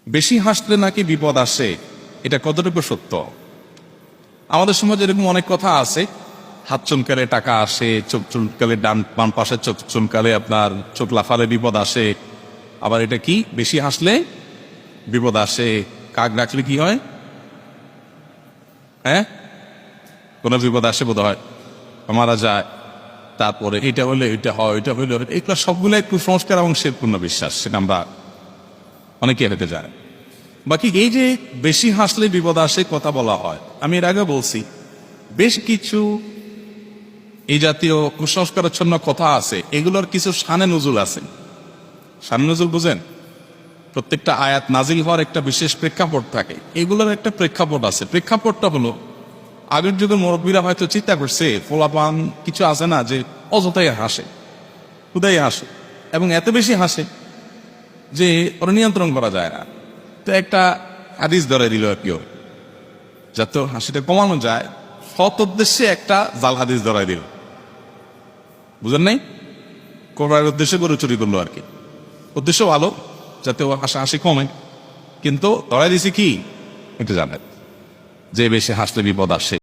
বেশি হাসলে নাকি বিপদ আসে, এটা কতটুকু সত্য? আমাদের সমাজে এরকম অনেক কথা আছে। হাত চুনকালে টাকা আসে, চোখ চুনকালে বাম পাশে চোখ চুনকালে আপনার চোখ লাফালে বিপদ আসে। আবার এটা কি, বেশি হাসলে বিপদ আসে, কাক ডাকলে কি হয়? হ্যাঁ, কোন বিপদ আসে বোধ হয়, মারা যায়। তারপরে এটা হলে এটা হয়, এটা হইলে এগুলো সবগুলো কুসংস্কার এবং পূর্ণ বিশ্বাস, সেটা আমরা অনেকে হেঁটে যায়। বাকি এই যে বেশি হাসলে বিপদ আসে কথা বলা হয়, আমি এর আগে বলছি বেশ কিছু এই জাতীয় কুসংস্কারাচ্ছন্ন কথা আছে, এগুলোর কিছু শানে নজুল আছে। শানে নজুল বুঝেন? প্রত্যেকটা আয়াত নাজিল হওয়ার একটা বিশেষ প্রেক্ষাপট থাকে, এগুলোর একটা প্রেক্ষাপট আছে। প্রেক্ষাপটটা হলো, আগের যুগের মুরব্বীরা হয়তো চিন্তা করছে ফোলাপান কিছু আছে না যে অযথাই হাসে, খুদাই হাসে, এবং এত বেশি হাসে যে ওরা নিয়ন্ত্রণ করা যায় না। তো একটা হাদিস ধরে দিল আর কেউ, যাতে হাসিটা কমানো যায়, সৎ উদ্দেশ্যে একটা জাল হাদিস ধরাই দিল। বুঝেন নাই? করার উদ্দেশ্যে গরু চুরি করলো আর কি, উদ্দেশ্য ভালো, যাতে ও হাসি কমে। কিন্তু ধরাই দিছি কি, এটা জানেন যে বেশি হাসলে বিপদ আসে।